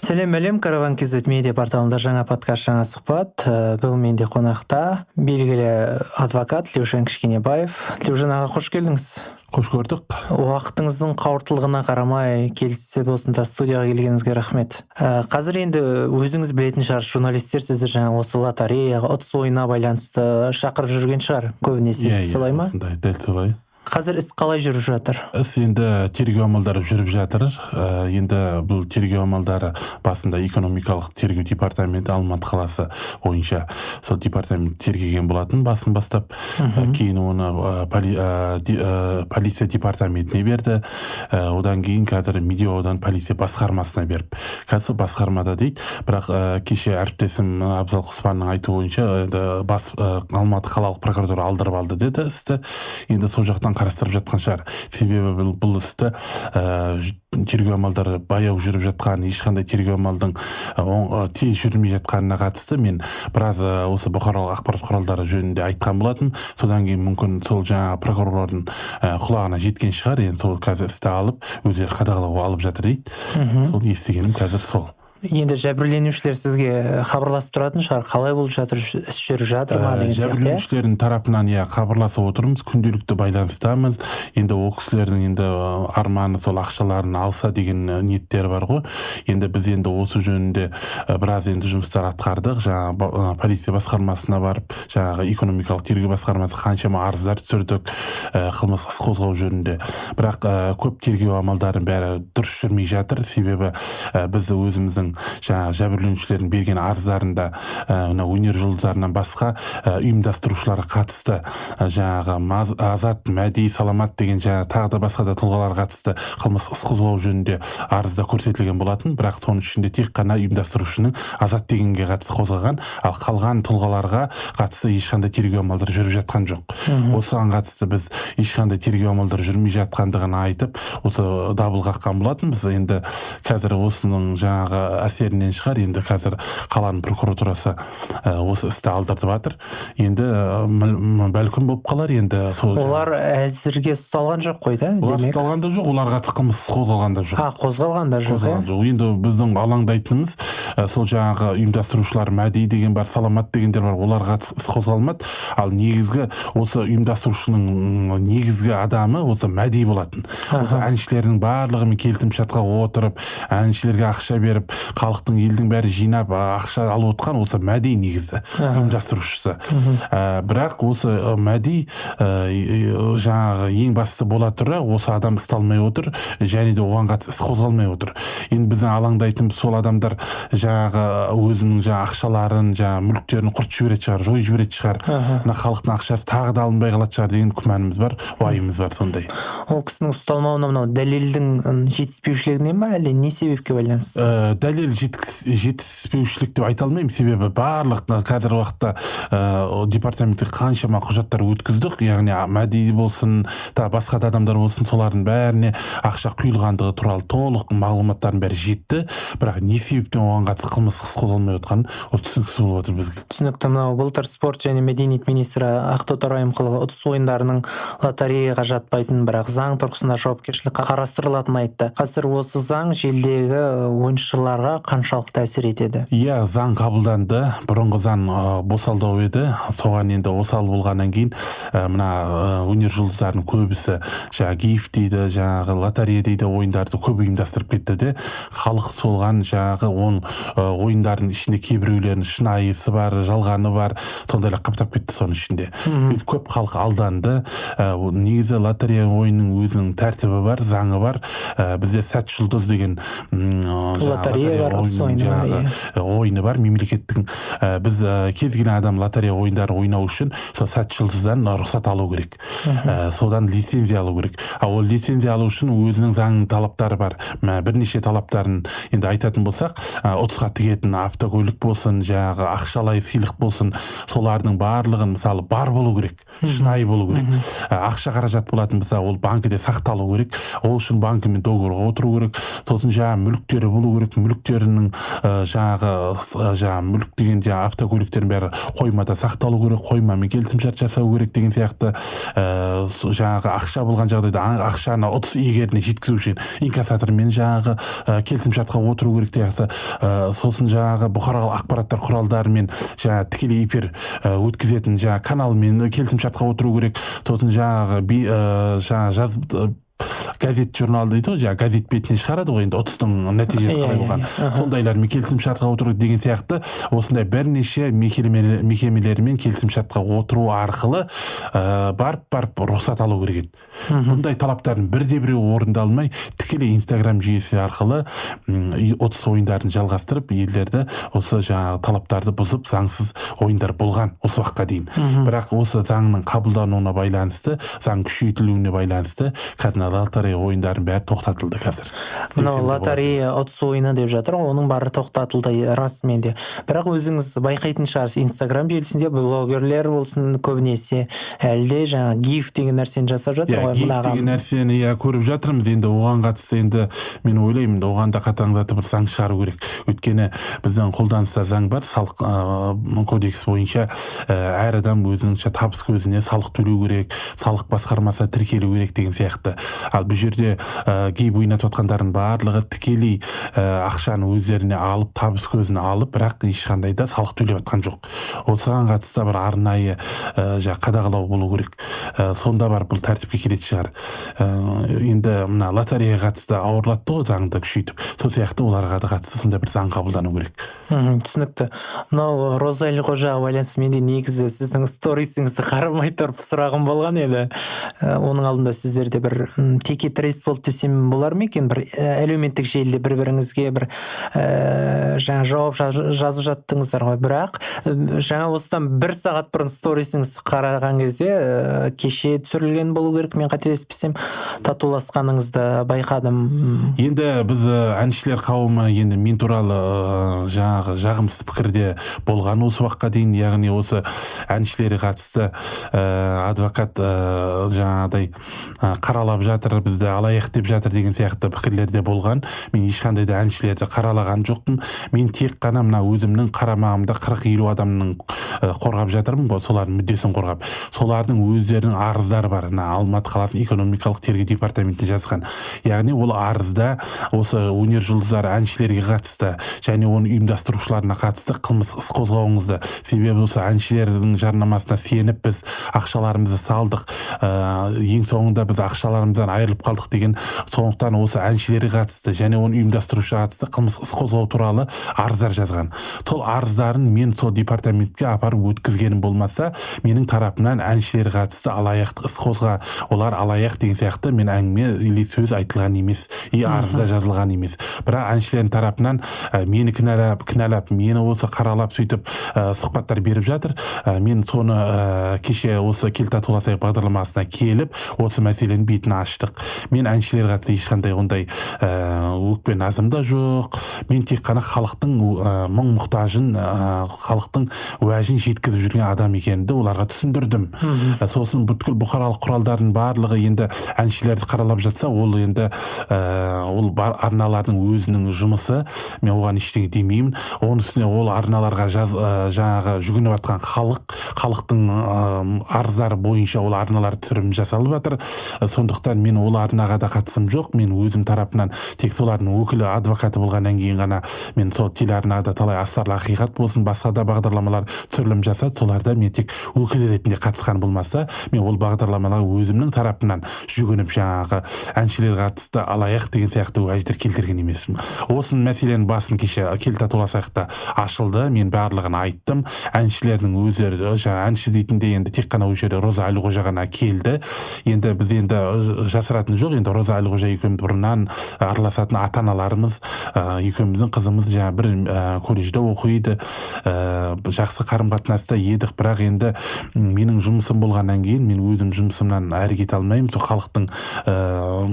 Сәлем, Караван KZ медиа порталында жаңа подкаст, жаңа сұхбат. Бүгін менде қонақта белгілі адвокат Тілеужан Кішкенебаев. Тілеужан аға, қош келдіңіз. Қош көрдік. Уақытыңыздың қауыртылығына қарамай келісіп осында студияға келгеніңізге рахмет. Қазір енді өзіңіз білетін шығар, журналистер сізді жаңа осы лотереяға, ұтыс ойынына байланысты шақырып жүрген шығар көбінесе, солай ма? Дәл солай. Қазір іс қалай жүріп жатыр? Іс енді тергеу амалдары жүріп жатыр. Енді бұл тергеу амалдары басында экономикалық тергеу департаменті Алматы қаласы бойынша сол департамент тергеген болатын басын бастап. Кейін оны полиция департаментіне берді. Одан кейін қазір медеу ауданы полиция басқармасына беріп. Қазір басқармада дейді. Бірақ кеше әріптесім Абзал Құспанның айтуы бойынша Алматы қалалық прокуратура алдырып алды деді істі. Енді сол жақтан қарастырып жатқан шығар. Себебі бұл істі тергеу амалдары баяу жүріп жатқан, ешқандай тергеу амалдың тез жүрмей жатқанына қатысты мен біраз осы бұқаралық ақпарат құралдары жөнінде айтқан болатын. Содан кейін мүмкін сол жаңа прокурорлардың құлағына жеткен шығар. Енді сол қазір істі алып, өздері қадағалауға алып жатыр дейді. Сол естігенім қазір сол. Енді жәбірленушілер сізге хабарласып тұратын шығар, қалай болып жатыр, іс жүріп жатыр ма деген сияқты. Жәбірленушілердің тарапынан хабарласып отырмыз, күнделікті байланыстамыз. Енді ол кісілердің енді арманы сол ақшаларын алса деген ниеттері бар ғой. Енді біз енді осы жөнінде біраз енді жұмыстар атқардық. Жаңа полиция басқармасына барып, жаңағы экономикалық тергеу басқармасы қаншама арыздар түсірдік қылмыс іс қозғау жөнінде. Бірақ көп тергеу амалдарын бәрі дұрыс жүрмей жатыр. Себебі біз өзіміздің жаңағы жәбірленушілердің берген арыздарында өнер жұлдыздарынан басқа ұйымдастырушыларға қатысты жаңағы Азат, Мәди, Саламат деген жаңағы тағы да басқа да тұлғаларға қатысты қылмыс іс қозғау жөнінде арызда көрсетілген болатын. Бірақ соның ішінде тек қана ұйымдастырушының Азат дегенге қатысты қозғаған, ал қалған тұлғаларға қатысты ешқандай тергеу амалдары жүріп жатқан жоқ. Осыған қатысты біз ешқандай тергеу амалдары жүрмей жатқандығын айтып, осы дабыл қаққан болатынбыз. Енді қазір осының жаңағы әсерінен шығар, енді қазір қаланың прокуратурасы осы істі алдыртып жатыр. енді бәлкім болып қалар. Енді олар әзірге ұсталған жоқ қой да? Олар ұсталған да жоқ, оларға қылмыс қозғалған да жоқ. Қозғалған да жоқ. Енді біздің алаңдайтынымыз сол жаңағы ұйымдастырушылар Мәди деген бар, Саламат дегендер бар, оларға қозғалмады. Ал негізгі осы ұйымдастырушының негізгі адамы осы Мәди болатын. Осы әншілердің барлығымен келісімшартқа отырып, әншілерге ақша беріп, халықтың елдің бәрі жинап ақша алып отқан осы Мәди негізі ұйымдастырушысы. Бірақ осы Мәди жаңағы ең бастысы бола тұра осы адам ұсталмай отыр, және де оған қатысты іс қозғалмай отыр. Енді біздің алаңдайтынымыз сол адамдар жаңағы өзінің ақшаларын, мүліктерін құртып жіберетін шығар, жойып жіберетін шығар. Мына халықтың ақшасы тағы да алынбай қалатын шығар деген күмәніміз бар, уайымымыз бар сондай. Ол кісінің ұсталмауына мынау дәлелдің жетіспеушілігінен ба, әлде не себепке байланысты? Дәлел жетіспеушілік деп айта алмаймын. Себебі барлық қазір уақытта департаментте қаншама құжаттар өткіздік, яғни Мәди болсын, басқа да адамдар болсын, солардың бәріне ақша құйылғандығы туралы толық мағлұматтардың бәрі жетті. Бірақ не себептен оған қатысты қылмыс қозғалмай отқаны ол түсініксіз болып отыр бізге. Түсінікті. Мынау былтыр спорт және мәдениет министрі Ақтоты Райымқұлова ұтыс ойындарының лотереяға жатпайтын, бірақ заң тұрғысында жауапкершілік қарастырылатынын айтты. Қазір осы заң желдегі ойыншыларға қаншалықты әсер етеді? Заң қабылданды. Бұрынғы заң босалдау еді. Соған енді осал болғаннан кейін мына өнер жұлдыздарының көбісі гифт дейді, лотерея дейді, ойындарды көп ұйымдастырып кетті де, халық солған ойындардың ішінде кейбіреулерінің шынайысы бар, жалғаны бар, сондайлар қаптап кетті соның ішінде. Көп халық алданды. Негізі лотерея ойынның өзінің тәртібі бар, заңы бар. Бізде сәт жұлдыз деген лотерея бар, ойыны бар, мемлекеттің. Біз кез келген адам лотерея ойындарын ойнау үшін сол сәт жұлдыздан рұқсат алу керек. Содан лицензия алу керек. Ол лицензия алу үшін өзінің заңның талаптары бар. Бірнеше талаптарын енді айтатын болсақ, ұтысқа тігетін автокөлік болсын, ақшалай сыйлық болсын, солардың барлығын мысалы бар болу керек, шынайы болу керек. Ақша қаражат болатын болса, ол банкіде сақталу керек. Ол үшін банкімен договорға отыру керек. Сосын мүліктері болу керек, мүлік мүліктерінің мүлік дегенде автокөліктердің бәрі қоймада сақталу керек, қоймамен келісімшарт жасау керек деген сияқты ақша болған жағдайда ақшаны ұтыс иегеріне жеткізу үшін инкассатормен келісімшартқа отыру керек деген сосын бұқаралық ақпараттар құралдарымен тікелей эфир өткізетін каналмен келісімшартқа отыру керек. Сосын газет журнал дейді ғой, газет бетіне шығарады ғой, енді ұтыстың нәтижесі қалай болған, сондайлармен келісімшартқа отыру деген сияқты осындай бірнеше мекемелермен келісімшартқа отыру арқылы барып рұқсат алу керек еді. Бұндай талаптардың бірде-біреуі орындалмай, тікелей Инстаграм жүйесі арқылы ұтыс ойындарын жалғастырып, елдерді осы талаптарды бұзып, заңсыз ойындар болған осы уақытқа дейін. Бірақ осы заңның қабылдануына байланысты, заң күшейтілуіне байланысты лотерея ойындарын бәрі тоқтатылды қазір. Мынау лотерея ұтыс ойыны деп жатыр, оның бары тоқтатылды расымен де. Бірақ өзіңіз байқайтын шығарсыз, Инстаграм желісінде блогерлер болсын көбінесе әлде гиф деген нәрсені жасап жатыр ғой. Гиф деген нәрсені көріп жатырмыз. Енді оған қатысты енді мен ойлаймын, оған да қатаңдатып бір заң шығару керек. Өйткені біздің қолданыста заң бар, салық кодекс бойынша әр адам өзінің табыс көзіне салық төлеу керек, салық басқармасы тіркелу керек деген сияқты. Ал бұл жерде гейб ойнатып жатқандардың барлығы тікелей ақшаны өздеріне алып, табыс көзіне алып, бірақ ешқандай да салық төлеп жатқан жоқ. Осыған қатысты бір арнайы қадағалау болу керек. Сонда бар бұл тәртіпке келетін шығар. Енді мына лотереяға қатысты ауырлатты ғой заңды күшейтіп. Сол сияқты оларға да қатысты сондай бір заң қабылдану керек. Түсінікті. Мынау Роза Әлқожаға байланысты менде негізі сіздің сторисіңізді қарамай тұрып сұрағым болған еді. Оның алдында сіздерде бір теке тірес болды десем болар ма екен, бір әлеуметтік желіде бір-біріңізге бір жауап жазып жаттыңыздар ғой. Бірақ осыдан 1 сағат бұрын сторисіңізді қараған кезде кеше түсірілген болу керек, мен қателеспесем, татуласқаныңызды байқадым. Енді біз әншілер қауымы енді мен туралы жағымсыз пікірде болған осы уақытқа дейін, яғни осы әншілерге қатысты адвокат қаралап жатыр, бізді алаяқ деп жатыр деген сияқты пікірлерде болған. Мен ешқандай да әншілерді қаралаған жоқпын. Мен тек қана мына өзімнің қарамағымда 40-50 адамның қорғап жатырмын ғой, солардың мүддесін қорғап. Солардың өздерінің арыздары бар. Алматы қаласының экономикалық тергеу департаментіне жазған. Яғни ол арызда осы өнер жұлдыздары әншілерге қатысты және оны ұйымдастырушыларына қатысты қылмыстық іс қозғауыңызды. Себебі осы әншілердің жарнамасына сеніп біз ақшаларымызды салдық. Ең соңында біз ақшаларымыздан айырылып қалдық деген, сондықтан осы әншілерге қатысты және оны ұйымдастырушыға қатысты қылмыстық іс қозғау туралы арыздар жазған. Сол арыздарын мен сол департаментке апарып өткізгенім болмаса, менің тарапымнан әншілерге қатысты алаяқтық іс қозға, олар алаяқ деген сияқты мен әңгіме или сөз айтылған емес, арызда жазылған емес. Бірақ әншілердің тарапынан мені кінәлап, мені осы қаралап сөйтіп сұхбаттар беріп жатыр. Мен соны кеше осы кел татуласайық бағдарламасына келіп, осы мәселенің бетін аштық. Мен әншілер қатысты ешқандай ондай өкпе назым да жоқ. Мен тек қана халықтың мұң-мұқтажын, халықтың уәжін жеткізіп жүрген адам екенімді оларға түсіндірдім. Сосын бүткіл бұқаралық құралдардың барлығы енді әншілерді қаралап жатса, ол енді ол арналардың өзінің жұмысы. Мен оған ештеңе демеймін. Оның үстіне ол арналарға жүгініп жатқан халықтың арыздары бойынша ол арналар түсірім жасалып жатыр. Сондықтан мен ол арнаға да қатысым жоқ. Мен өзім тарапынан тек солардың өкілі, адвокаты болғаннан кейін ғана мен сол телеарнада талай астарлы ақиқат болсын, басқа да бағдарламалар түсірілім жасады. Соларда мен тек өкілі ретінде қатысқан болмаса, мен ол бағдарламаларға өзімнің тарапынан жүгініп әншілерге қатысты алаяқ деген сияқты уәждер келтірген емеспін. Осы мәселенің басын кеше кел татуласайықта ашылды. Мен барлығын айттым. Әншілердің өздері, әнші дейтінде енді тек қана осы жерде Роза Әлқожа ғана келді. Енді біз енді жасыратын жоқ. Енді Роза Әлқожа екеуміз бұрыннан араласатын ата-аналарымыз, екеуміздің қызымыз бір колледжде оқиды. Жақсы қарым-қатынаста едік, бірақ енді менің жұмысым болғаннан кейін мен өзім жұмысымнан әрі кете алмаймын. Сол халықтың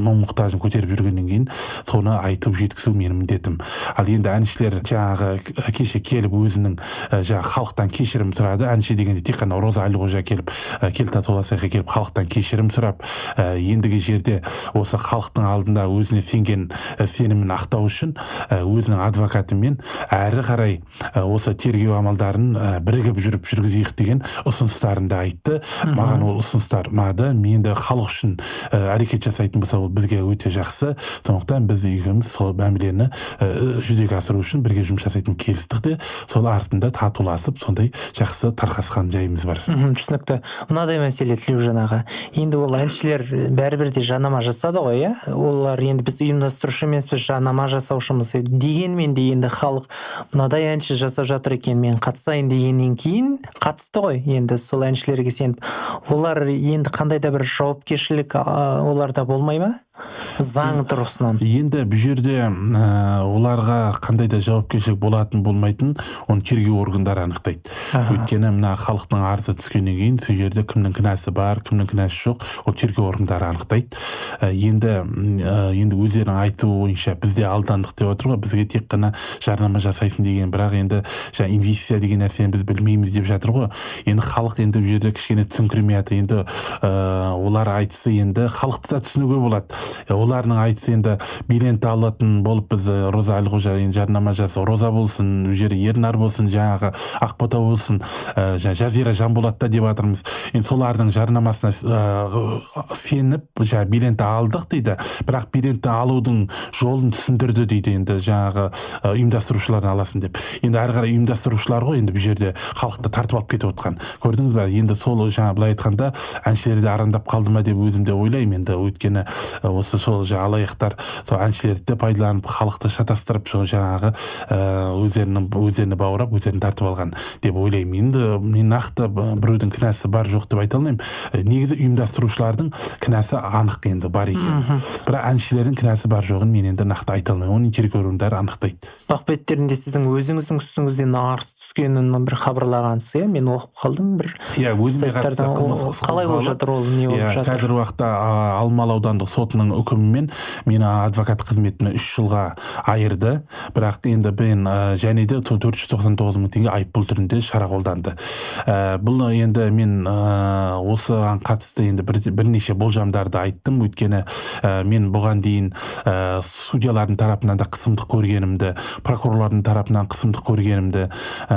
мұң-мұқтажын көтеріп жүргеннен кейін соны айтып жеткізу менің міндетім. Ал енді әншілер кеше келіп өзінің халықтан кешірім сұрады. Әнші дегенде тек қана Роза Әлқожа келіп кел татуласайыққа келіп халықтан кешірім сұрап, ендігі жерде осы халықтың алдында өзіне сенген сенімін ақтау үшін өзінің адвокатымен әрі қарай осы тергеу амалдарын бірігіп жүріп жүргізейік деген ұсыныстарын да айтты. Маған ол ұсыныстар ұнады. Мен де халық үшін әрекет жасайтын болса, ол бізге өте жақсы. Сондықтан біз екеуміз сол мәмілені жүзеге асыру үшін бірге жұмыс жасайтын келістік те, сол артында татуласып, сондай жақсы тарқасқан жайымыз бар. Түсінікті. Мынадай мәселе Тілеужан аға. Енді ол әншілер бәрібір де жарнама жасады ғой, иә? Олар енді біз ұйымдастырушы емеспіз, жарнама жасаушымыз. Дегенмен де енді халық мынадай әнші жасап жатыр екен, мен қатысайын дегеннен кейін қатысты ғой. Енді сол әншілерге сеніп, олар енді қандай да бір жауапкершілік оларда болмай ма? Заң тұрғысынан. Енді бұл жерде оларға қандай да жауапкершілік болатын болмайтын, оны тергеу органдары анықтайды. Өйткені мына халықтың арызы түскеннен кейін сол жерде кімнің кінәсі бар, кімнің кінәсі жоқ, ол тергеу органдары анықтайды. Енді өздерінің айтуы бойынша бізде алдандық деп отыр ғой, бізге тек қана жарнама жасайсың деген, бірақ енді инвестиция деген нәрсені біз білмейміз деп жатыр ғой. Енді халық енді бұл жерде кішкене түсіңкірмейді. Енді олар айтысы енді халықты да түсінуге болады. Оларның айтысы енді билет алатын болып біз Роза Әлқожа жарнама жасау, Роза болсын, жері Ернар болсын, жаңағы Ақбота болсын, Жазира Жанболатта деп жатырмыз. Енді солардың жарнамасына сеніп, билетті алдық дейді, бірақ билетті алудың жолын түсіндірді дейді, енді жаңағы ұйымдастырушыларын аласын деп. Енді әрі қарай ұйымдастырушылар ғой, енді бұл жерде халықты тартып алып кетіп отқан. Көрдіңіз бе? Енді сол жаңа былай айтқанда әншілерді арандап қалды ма деп өзімде ойлаймын. Енді өйткені осы сол алаяқтар сол әншілерді пайдаланып халықты шатастырып сол жаңағы өздеріне баурап өздерін тартып алған деп ойлаймын. Енді мен нақты біреудің кінәсі бар жоқ деп айта алмаймын. Негізі ұйымдастырушылардың кінәсі анық енді бар екен. Бірақ әншілердің кінәсі бар жоғын мен енді нақты айта алмаймын. Оны тергеу органдары анықтайды. Бақ беттерінде сіздің өзіңіздің үстіңізден арыз түскенін бір хабарлагансыз, мен оқып қалдым бір. Өзіме қатысты қылмыс қалай болып жатыр ол, не болып жатыр? Қазір уақытта Алмалы аудандық сотының үкімімен мені адвокат қызметіне 3 жылға айырды. Бірақ енді мен және де 499 мың теңге айыппұл түрінде шара қолданды. Бұл енді мен осыған қатысты енді бірнеше болжамдарды айттым. Өйткені мен бұған дейін судьялардың тарапынан да қысымдық көргенімді, прокурорлардың тарапынан қысымдық көргенімді,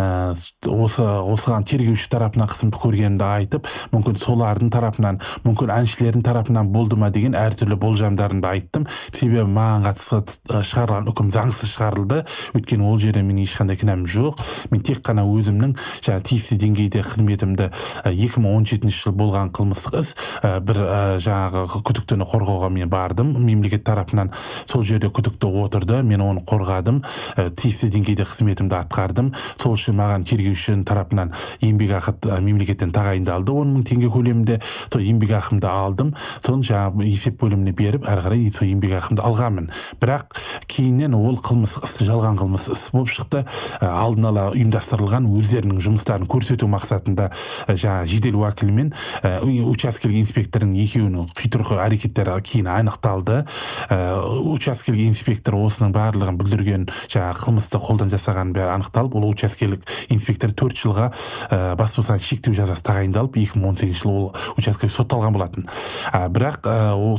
осыған тергеуші тарапынан қысымдық көргенімді айтып, мүмкін солардың тарапынан, мүмкін әншілердің тарапынан болды ма деген әртүрлі болжамдарында айттым. Себебі маған қатысты шығарылған үкім заңсыз шығарылды. Өйткені ол жерде мен ешқандай кінәм жоқ. Мен тек қана өзімнің тиісті деңгейде қызметімді 2017 жыл болған қылмыстық іс бір жаңағы күдіктіні қорғауға мен бардым. Мемлекет тарапынан сол жерде күдікті отырды. Мен оны қорғадым. Тиісті деңгейде қызметімді атқардым. Сол үшін маған тергеушінің тарапынан еңбекақы мемлекеттен тағайындалды. 10 мың теңге көлемінде. Сол еңбекақымды алдым. Соны жаңағы есеп бөліміне беріп, әрі қарай сол еңбекақымды алғанмын. Бірақ кейіннен ол қылмыстық іс жалған қылмыс іс болып шықты. Алдын ала ұйымдастырылған өздерінің жұмыстарын көрсету мақсатында жаңағы жедел уәкілмен учаскелік инспектордың екеуінің құйтырқы әрекеттері кейін анықталды. Учаскелік инспектор осының барлығын бүлдірген жаңағы қылмысты қолдан жасаған бәрі анықталып, ол учаскелік инспектор 4 жылға бас бостандығын шектеу жазасы тағайындалып, 2018 жылы ол учаскелік сотталған болатын. Бірақ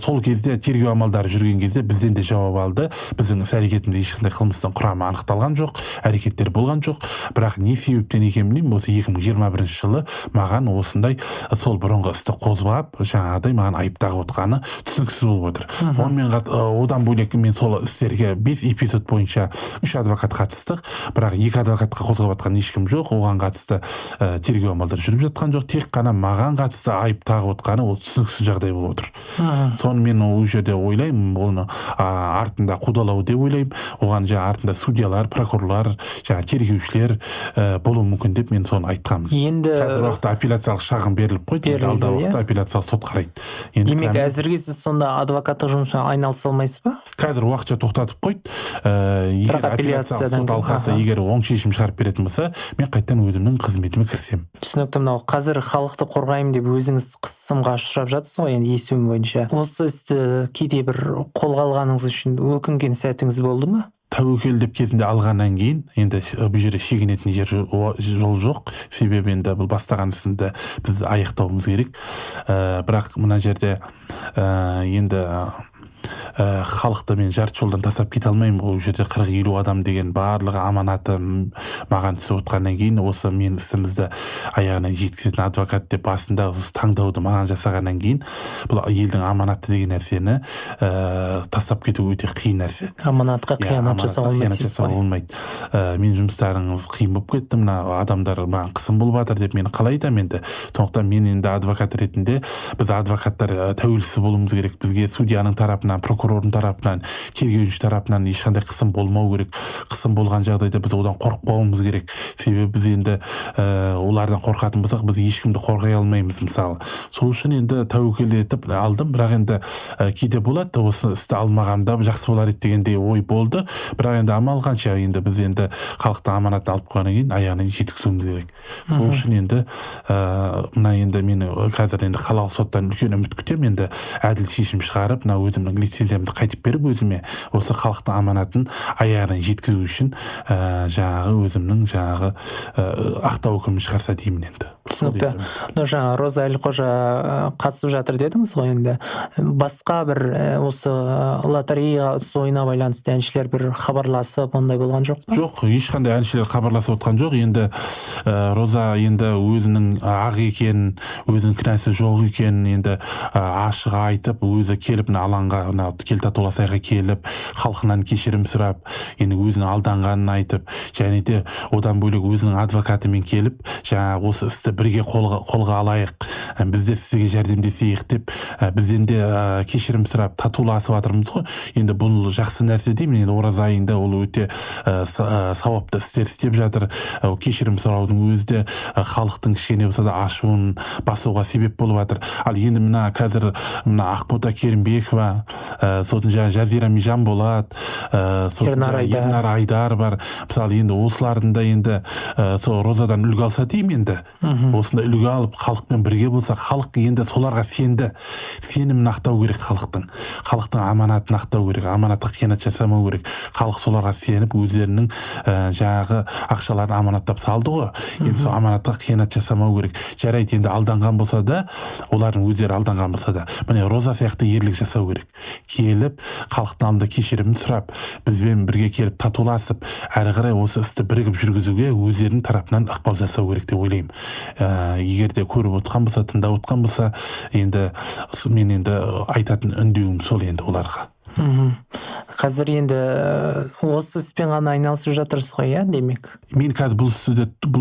сол кезде тергеу амалдары жүрген кезде бізден де жауап алды. Біздің іс-әрекетімізде ешқандай қылмыстың құрамы анықталған жоқ, әрекеттер болған жоқ. Бірақ не себептен екенін білмеймін, осы 2021 жылы маған осындай сол бұрынғы істі қозғап, жаңағыдай маған айып тағып отқаны түсініксіз болып отыр. Одан бөлек мен сол істерге 5 эпизод бойынша 3 адвокат қатыстық, бірақ 2 адвокатқа қозғап жатқан ешкім жоқ. Оған қатысты тергеу амалдары жүріп жатқан жоқ. Тек қана маған қатысты айып тағып отқаны ол түсініксіз жағдай болып отыр. Соны мен ол жерде ойлаймын, оны артында қудалау деп ойлаймын. Оған артында судьялар, прокурорлар, тергеушілер болуы мүмкін деп мен соны айтқанмын. Енді қазір уақытта апелляциялық шағым беріліп қойды, алдағы уақытта апелляциялық сот қарайды. Демек әзірге сіз сонда адвокаттық жұмыспен айналыса алмайсыз ба? Қазір уақытша тоқтатып қойды. Егер апелляциялық сот алқасы егер оң шешім шығарып беретін болса, мен қайтадан өзімнің қызметіме кірісемін. Түсінікті. Мынау қазір халықты қорғаймын деп өзіңіз қысымға ұшырап жатсыз ғой, енді естуім бойынша. Осы істі кейде бір қолға алғаныңыз үшін өкінген сәтіңіз болды ма? тәуекел деп кезінде алғаннан кейін енді бұл жерде шегінетін жол жоқ. Себебі енді бұл бастаған ісінді біз аяқтауымыз керек. Бірақ мына жерде енді халықты мен жарты жолдан тастап кете алмаймын ғой. Ол жерде 40-50 адам деген барлығы аманаты маған түсіп отқаннан кейін осы мен ісімізді аяғына жеткізетін адвокат деп басында осы таңдауды маған жасағаннан кейін бұл елдің аманаты деген нәрсені тастап кету өте қиын нәрсе. Аманатқа қиянат жасауға болмайды. Мен жұмыстарыңыз қиын болып кетті, мына адамдар маған қысым болып жатыр деп мені қалай айтамын енді. Сондықтан мен енді адвокат ретінде біз адвокаттар тәуелсіз болуымыз керек. Бізге судьяның тарапынан, прокурордың тарапынан, тергеуші тарапынан ешқандай қысым болмау керек. Қысым болған жағдайда біз одан қорықпауымыз керек. Себебі біз енді олардан қорқатын болсақ, біз ешкімді қорғай алмаймыз мысалы. Сол үшін енді тәуекел етіп алдым, бірақ енді кейде болады, осы істі алмағанда жақсы болар еді дегендей ой болды. Бірақ енді амал қанша, енді біз енді халықтың аманатын алып қойғаннан кейін аяғына жеткізуіміз керек. Сол үшін енді мына енді мен қазір енді қалалық соттан үлкен үміт күтемін, енді әділ шешім шығарып, мына өзімнің лицензиямды қайтып беріп өзіме осы халықтың аманатын аяғына жеткізу үшін өзімнің ақтау үкімін шығарса деймін енді. Түсінікті. Жаңа Роза Әлқожа қатысып жатыр дедіңіз ғой, енді басқа бір осы лотерея ойына байланысты әншілер бір хабарласып ондай болған жоқ па? Жоқ, ешқандай әншілер хабарласып отқан жоқ. Енді Роза енді өзінің ақ екенін, өзінің кінәсі жоқ екенін енді ашық айтып, өзі келіп алаңға, кел татуласайға келіп, халқынан кешірім сұрап, енді өзінің алданғанын айтып, және де одан бөлек өзінің адвокатымен келіп, жаңағы осы істі бірге қолға алайық, біз де сізге жәрдемдесейік деп, бізден де кешірім сұрап татуласып жатырмыз ғой. Енді бұл жақсы нәрсе деймін. Енді ораза айында ол өте сауапты істер істеп жатыр. Кешірім сұраудың өзі де халықтың кішкене болса да ашуын басуға себеп болып жатыр. Ал енді мына қазір мына Ақбота Керімбекова, сосын Жазира Жанболат, Ернар Айдар бар. Мысалы енді осылардың да енді сол Розадан үлгі алса деймін енді. Осында үлгі алып, халықпен бірге болса, халық енді соларға сенді. Сенімін ақтау керек халықтың аманатын ақтау керек, аманатқа қиянат жасамау керек. Халық соларға сеніп, өздерінің жаңағы ақшаларын аманаттап салды ғой. Енді сол аманатқа қиянат жасамау керек. Жарайды, енді алданған болса да, олардың өздері алданған болса да, міне Роза сияқты ерлік жасау керек. Келіп, халықтың алдында кешірімін сұрап, бізбен бірге келіп татуласып, әрі қарай осы істі бірігіп жүргізуге өздерінің тарапынан ықпал жасау керек деп ойлаймын. Егер де көріп отқан болса, тыңдап отқан болса, енді мен енді айтатын үндеуім сол енді оларға. Қазір енді осы іспен ғана айналысып жатырсыз ғой, иә, демек? Мен қазір бұл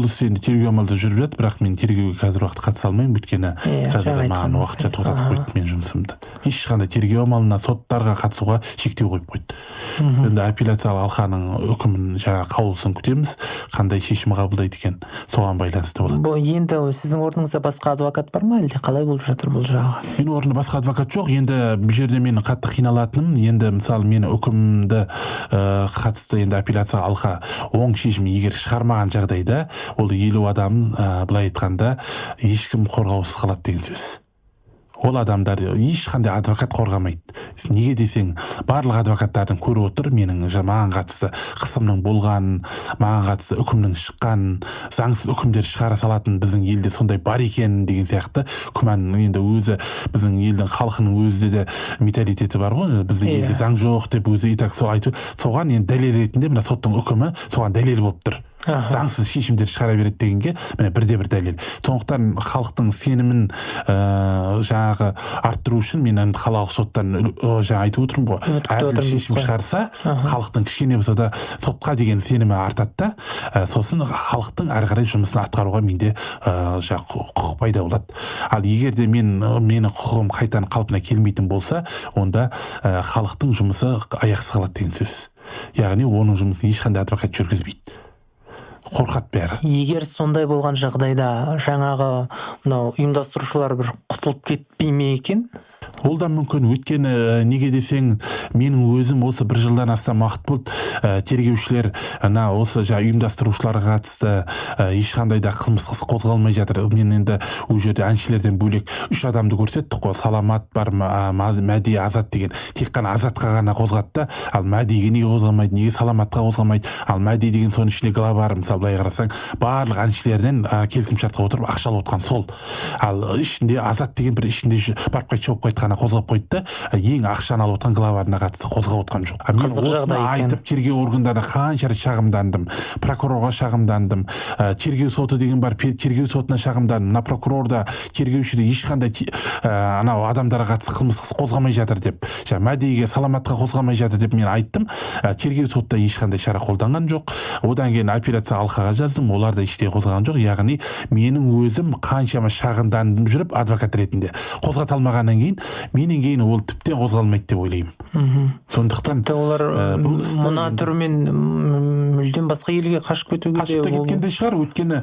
істе енді тергеу амалда жүріп жатыр, бірақ мен тергеуге қазір уақыт қатыса алмаймын, өйткені қазір маған уақытша тоқтатып қойды мен жұмысымды. Ешқандай тергеу амалына, соттарға қатысуға шектеу қойып қойды. Енді апелляциялық алқаның үкімін, қаулысын күтеміз, қандай шешім қабылдайды екен, соған байланысты болады. Бұл енді сіздің орныңызда басқа адвокат бар ма, әлде қалай болып жатыр бұл жағы? Менің орнымда басқа адвокат жоқ. Енді бұл жерде мен қатты қиналатыным, енді мысалы мені үкімді қатысты енді апелляция алқа оң шешім егер шығармаған жағдайда, ол 50 адам былай айтқанда ешкім қорғаусыз қалады деген сөз. Ол адамдар ешқандай адвокат қорғамайды. Неге десең, барлық адвокаттардың көріп отыр менің маған қатысты қысымның болғанын, маған қатысты үкімнің шыққанын, заңсыз үкімдер шығара салатын біздің елде сондай бар екенін деген сияқты күмән. Енді өзі біздің елдің халқының өзі де менталитеті бар ғой, біздің елде заң жоқ деп өзі итак сол айту, соған енді дәлел ретінде мына соттың үкімі соған дәлел болып тұр. Заңсыз шешімдер шығара береді дегенге міне бірде-бір дәлел. Сондықтан халықтың сенімін жаңағы арттыру үшін мен енді қалалық соттан жаңа айтып отырмын ғой, әділ шешім шығарса, халықтың кішкене болса да сотқа деген сенімі артады да, сосын халықтың әрі қарай жұмысын атқаруға менде құқық пайда болады. Ал егер де менің құқығым қайтадан қалпына келмейтін болса, онда халықтың жұмысы аяқсыз қалады деген сөз. Яғни оның жұмысын ешқандай адвокат жүргізбейді. Қорқат бәрі. Егер сондай болған жағдайда жаңағы мынау ұйымдастырушылар бір құтылып кетпей ме екен? Ол да мүмкін, өйткені неге десең, менің өзім осы 1 жылдан астам уақыт болды, тергеушілер осы ұйымдастырушыларға қатысты ешқандай да қылмыс қозғалмай жатыр. Мен енді ол жерде әншілерден бөлек 3 адамды көрсеттік қой. Саламат бар, Мәди, Азат деген. Тек қана Азатқа ғана қозғатты, ал Мәдиге неге қозғалмайды, неге Саламатқа қозғалмайды, ал Мәди деген соның ішінде главары, мысалы былай қарасаң, барлық әншілерден келісімшартқа отырып ақша алып отқан сол. Ал ішінде Азат деген бір ішінде барып қайт шауып қайтқаны қозғап қойды да, ең ақшаны алып отқан главарына қатысты қозғап отқан жоқ. Мен осыны айтып тергеу органдарына қанша рет шағымдандым, прокурорға шағымдандым, тергеу соты деген бар, тергеу сотына шағымдандым. Мына прокурорда, тергеушіде ешқандай анау адамдарға қатысты қылмыс қозғамай жатыр деп, Мәдиге, Саламатқа қозғамай жатыр деп мен айттым. Тергеу сотта ешқандай шара қолданған жоқ. Одан кейін апелляция алқаға жаздым, олар да ештеңе қозғаған жоқ. Яғни менің өзім қаншама шағымдандым жүріп адвокат ретінде қозғата алмағаннан кейін, менен кейін ол тіптен қозғалмайды деп ойлаймын. Сондықтан олар мына түрмен мүлдем басқа елге қашып кетуге қашып та кеткенде шығар, өйткені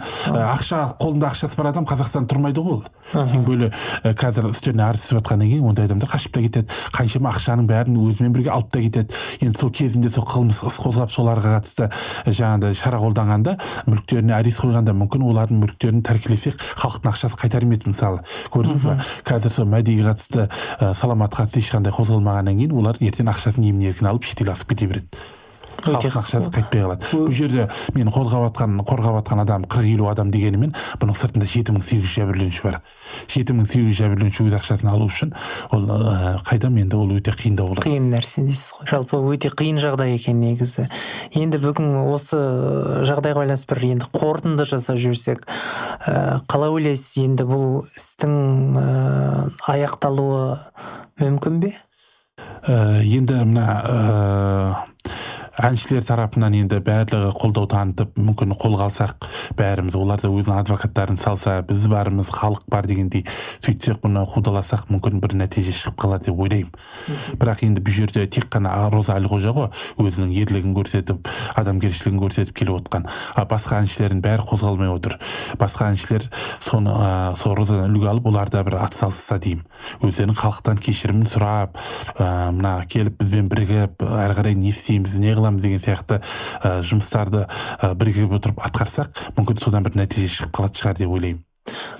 қолында ақшасы бар адам Қазақстан тұрмайды ғой. Тем более қазір үстіне арыз түсіп жатқаннан кейін ондай адамдар қашып та кетеді. Қаншама ақшаның бәрін өзімен бірге алып та кетеді. Енді сол кезінде сол қылмыс қозғап соларға қатысты жаңағыдай шара қолданғанда, мүліктеріне арест қойғанда мүмкін олардың мүліктерін тәркілесек, халықтың ақшасы қайтарым еді мысалы. Көрдіңіз ба? Қазір сол Мәдиге қатысты, Саламатқа қатысты ешқандай қозғалмағаннан кейін олар ертең ақшасын емін-еркін алып шетел асып кете береді. Халықтың ақшасы қайтпай қалады. Бұл жерде мен қорғап атқан адам 40-50 адам дегенімен, бұның сыртында 7800 жәбірленуші бар. 7800 жәбірленуші өз ақшасын алу үшін ол қайдам, енді ол өте қиындау болады. Қиын нәрсе дейсіз ғой. Жалпы өте қиын жағдай екен негізі. Енді бүгін осы жағдайға байланысты бір енді қорытынды жасап жүрсек, қалай ойлайсыз, енді бұл істің аяқталуы мүмкін бе? Енді мына әншілер тарапынан енді барлығы қолдау танытып, мүмкін қолға алсақ бәріміз, олар да өзінің адвокаттарын салса, біз барымыз, халық бар дегендей сөйтсек, бұны қудаласақ, мүмкін бір нәтиже шығып қалады деп ойлаймын. Бірақ енді бұл жерде тек қана Роза Әлқожа ғой өзінің ерлігін көрсетіп, адамгершілігін көрсетіп келіп отқан. Басқа әншілердің бәрі қозғалмай отыр. Басқа әншілер сол Розадан үлгі алып, олар да бір атсалысса деймін. Өздерінің халықтан кешірімін сұрап, мына келіп бізбен бірігіп, әрі қарай не істейміз, не қыламыз деген сияқты жұмыстарды бірігіп отырып атқарсақ, мүмкін содан бір нәтиже шығып қалады шығар деп ойлаймын.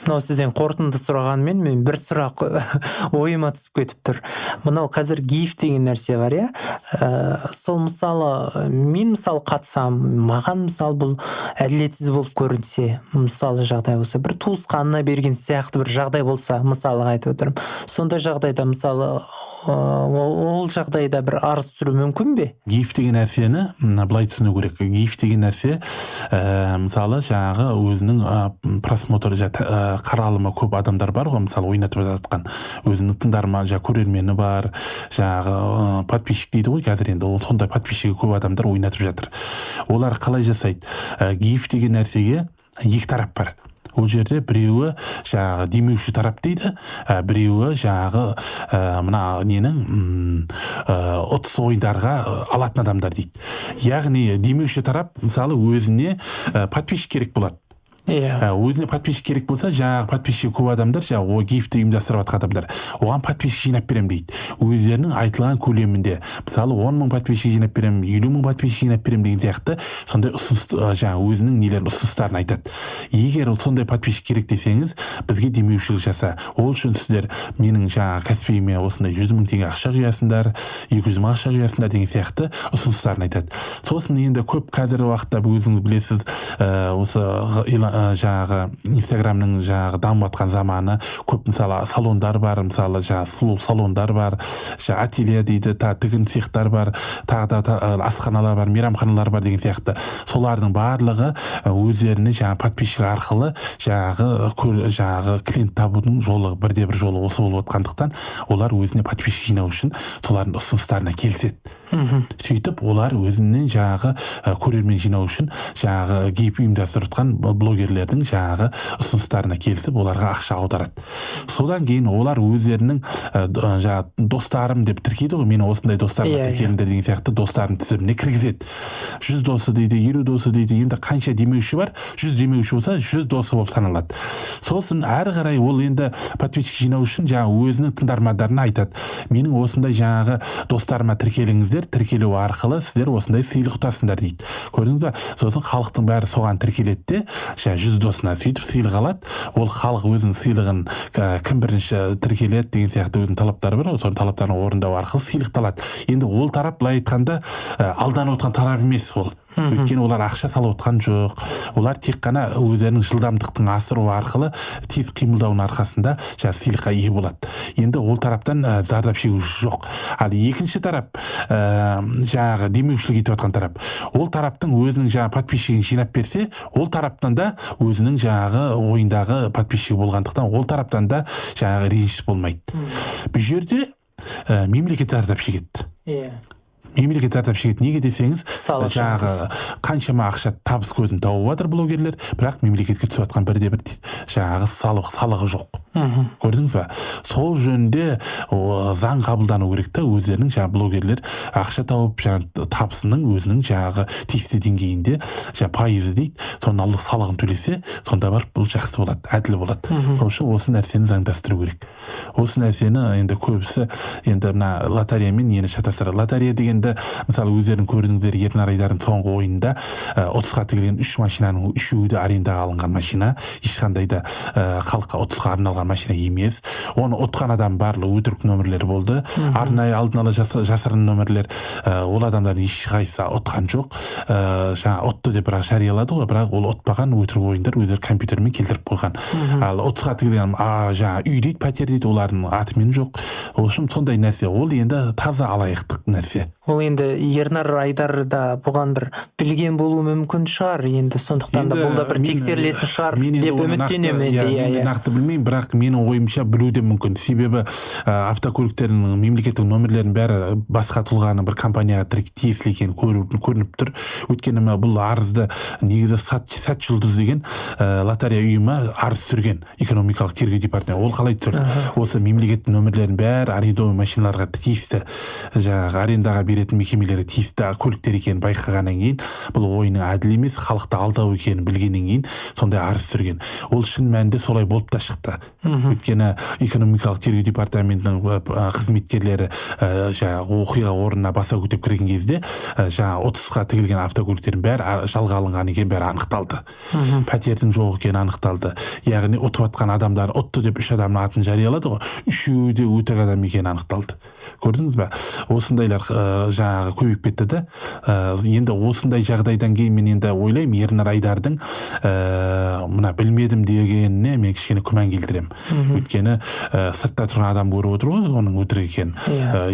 Мынау сізден қорытынды сұрағанмен мен бір сұрақ ойыма түсіп кетіп тұр. Мынау қазір гиф деген нәрсе бар, сол мысалы мен қатысам, маған мысалы бұл әділетсіз болып көрінсе, мысалы жағдай болса, бір туысқанына берген сияқты бір жағдай болса, мысалы айтып отырмын. Сондай жағдайда мысалы ол жағдайда бір арыз түсіру мүмкін бе? Гиф деген нәрсені былай түсіну керек. Гиф деген нәрсе мысалы жаңағы өзінің просмотр қаралымы көп адамдар бар ғой, мысалы ойнатып жатқан өзінің тыңдарман, көрермені бар, жаңағы подписчик дейді ғой қазір, енді сондай подписчигі көп адамдар ойнатып жатыр. Олар қалай жасайды? Гиф деген нәрсеге екі тарап бар. Ол жерде біреуі жаңағы демеуші тарап дейді, біреуі жаңағы мына ненің ұтыс ойындарға алатын адамдар дейді. Яғни демеуші тарап мысалы өзіне подписчик керек болады. Өзіне подписчик керек болса, жаңағы подписчик көп адамдар, жаңағы гифті ұйымдастырып жатқан адамдар, оған подписчик жинап берем дейді. Өздерінің айтылған көлемінде, мысалы 10 мың подписчик жинап берем, 50 мың подписчик жинап берем деген сияқты сондай ұсыныс, жаңағы өзінің нелерін ұсыныстарын айтады. Егер ол сондай подписчик керек десеңіз, бізге демеушілік жаса. Ол үшін сіздер менің жаңағы кәсіпбиіме осындай 100 мың теңге ақша құясыңдар, 200 мың ақша құясыңдар деген сияқты ұсыныстарын айтады. Сосын енді көп қазіргі уақытта өзіңіз білесіз, осы жаңағы Инстаграмның жаңағы дамып жатқан заманы, көп мысалы салондар бар, мысалы жаңағы сұлу салондар бар, жаңағы ателье дейді, тігін цехтар бар, тағы да асханалар бар, мейрамханалар бар деген сияқты. Солардың барлығы өздеріне жаңағы подписчик арқылы жаңағы клиент табудың жолы, бірде-бір жолы осы болып жатқандықтан, олар өзіне подписчик жинау үшін солардың ұсыныстарына келіседі. Сөйтіп олар өзінен жаңағы көрермен жинау үшін жаңағы гейп ұйымдастырып жатқан блогер блогерлердің жаңағы ұсыныстарына келісіп оларға ақша аударады. Содан кейін олар өздерінің жаңағы достарым деп тіркейді ғой, мен осындай достарыма тіркеліңдер деген сияқты достарын тізіміне кіргізеді. 100 досы дейді, 50 досы дейді, енді қанша демеуші бар, 100 демеуші болса 100 досы болып саналады. Сосын әрі қарай ол енді подписчик жинау үшін жаңағы өзінің тыңдармандарына айтады, менің осындай жаңағы достарыма тіркеліңіздер, тіркелу арқылы сіздер осындай сыйлық ұтасыңдар дейді. Көрдіңіз ба? Сосын халықтың бәрі соған тіркеледі де, 100 досына сөйтіп сыйлық алады. Ол халық өзінің сыйлығын кім бірінші тіркеледі деген сияқты өзінің талаптары бар, соның талаптарын орындау арқылы сыйлықталады. Енді ол тарап былай айтқанда алданып отқан тарап емес ол. Өйткені олар ақша салып отқан жоқ. Олар тек қана өздерінің жылдамдықтың асыру арқылы тез қимылдауының арқасында сыйлыққа ие болады. Енді ол тараптан зардап шегуші жоқ. Ал екінші тарап, жаңағы демеушілік етіп отқан тарап. Ол тараптың өзінің жаңағы подписчигін жинап берсе, ол тараптан да өзінің жаңағы ойындағы подписчигі болғандықтан ол тараптан да жаңағы ренжіс болмайды. Бұл жерде мемлекет зардап шегеді. Мемлекет зардап шегеді. Неге десеңіз, жаңағы қаншама ақша табыс көзін тауып жатыр блогерлер, бірақ мемлекетке түсіп жатқан бірде-бір жаңағы салығы жоқ. Көрдіңіз ба? Сол жөнінде заң қабылдану керек та, өздерінің жаңағы блогерлер ақша тауып, жаңағы табысының өзінің жаңағы тиісті деңгейінде, жаңағы пайызы дейді, соны салығын төлесе, сонда барып бұл жақсы болады, әділ болады. Сол үшін осы нәрсені заңдастыру керек. Осы нәрсені енді көбісі енді мына лотереямен ені шатастырады. Лотерея дегенде, мысалы өздерің көрдіңіздер, Ернар Айдардың соңғы ойында 30-ға тігілген 3 машинаның 3-еуі де арендаға алынған машина, ешқандай да халыққа 30-ға арналған машина емес. Оны ұтқан адам барлығы өтірік нөмірлер болды. Арнайы алдын ала жасырын нөмірлер, ол адамдардың ешқайсысы ұтқан жоқ. Жаңа ұтты деп бірақ жариялады ғой, бірақ ол ұтпаған өтірік ойындар өздері компьютермен келтіріп қойған. Ал 30-ға тігілген жаңа үй дейді, пәтер дейді, олардың атымен жоқ. Осым сондай нәрсе, ол енді таза алаяқтық нәрсе. Ол енді Ернар Айдар да бұған бір білген болуы мүмкін шығар, енді сондықтан да бұл да бір тексерілетін шығар деп үміттенемін. Мен нақты білмеймін, бірақ менің ойымша білуі де мүмкін. Себебі автокөліктердің мемлекеттік нөмірлерінің бәрі басқа тұлғаның бір компанияға тиесілі екені көрініп тұр. Өйткені бұл арызды негізі Сәт жұлдыз деген лотерея ұйымы арыз түсірген экономикалық тергеу департаменті. Ол қалай түсірді? Осы мемлекеттік нөмірлердің бәрі арендовый машиналарға тиісті, жаңағы арендаға беретін мекемелері тиісті көліктер екенін байқағаннан кейін, бұл ойының әділ емес, халықты алдау екенін білгеннен кейін сондай арыз түсірген. Ол шын мәнінде солай болып та шықты. Өйткені экономикалық тергеу департаментінің қызметкерлері жаңағы оқиға орнына баса көтеп кірген кезде жаңағы 30-ға тігілген автокөліктердің бәрі жалға алынған екен, бәрі анықталды. Пәтердің жоқ екені анықталды. Яғни ұтып жатқан адамдар ұтты деп 3 адамның атын жариялады ғой, 3-еуі де өтірік адам екені анықталды. Көрдіңіз ба? Осындайлар жаңағы көбейіп кетті де. Енді осындай жағдайдан кейін мен енді ойлаймын, Ернар Айдардың мына білмедім дегеніне мен кішкене күмән келтіремін. Өйткені сыртта тұрған адам көріп отыр ғой, оның өтірік екенін.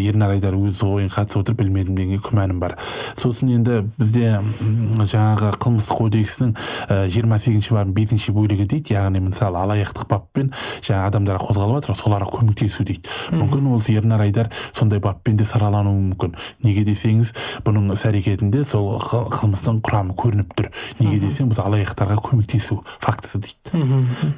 Ернар Айдар өз ойын қатысып отыр, білмедім деген күмәнім бар. Сосын енді бізде жаңағы қылмыстық кодексінің 28-ші бабының 5-ші бөлігі дейді, яғни мысалы алаяқтық баппен жаңа адамдарға қозғалып жатыр, соларға көмектесу дейді. Мүмкін ол Ернар Айдар сондай баппен де саралануы мүмкін. Неге десеңіз, бұның іс-әрекетінде сол қылмыстың құрамы көрініп тұр. Неге десең, біз алаяқтарға көмектесу фактісі дейді.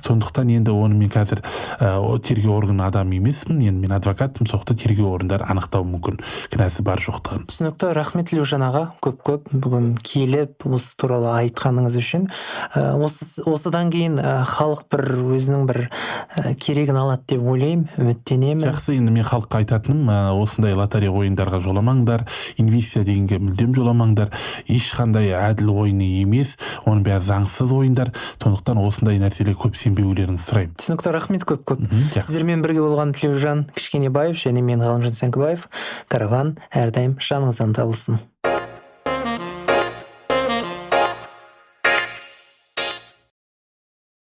Сондықтан енді оны мен қазір тергеу органының адамы емеспін, енді мен адвокатым, сондықтан тергеу орындары анықтау мүмкін, кінәсі бар жоқтығын. Түсінікті, рахмет Тілеужан аға, көп бүгін келіп осы туралы айтқаныңыз үшін. Осыдан кейін халық бір өзінің бір керегін алады деп ойлаймын, үміттенемін. Жақсы, енді мен халыққа айтатыным, осындай лотерея ойындарға жоламаңдар, инвестиция дегенге мүлдем жоламаңдар. Ешқандай әділ ойыны емес, оның бәрі заңсыз ойындар. Сондықтан осындай нәрселерге көп сенбеулеріңізді сұраймын. Түсінікті, рахмет көп. Сіздермен бірге болған Тілеужан Кішкенебаев және мен Ғалымжан Сәңкібаев. Караван әрдайым жаныңыздан табылсын.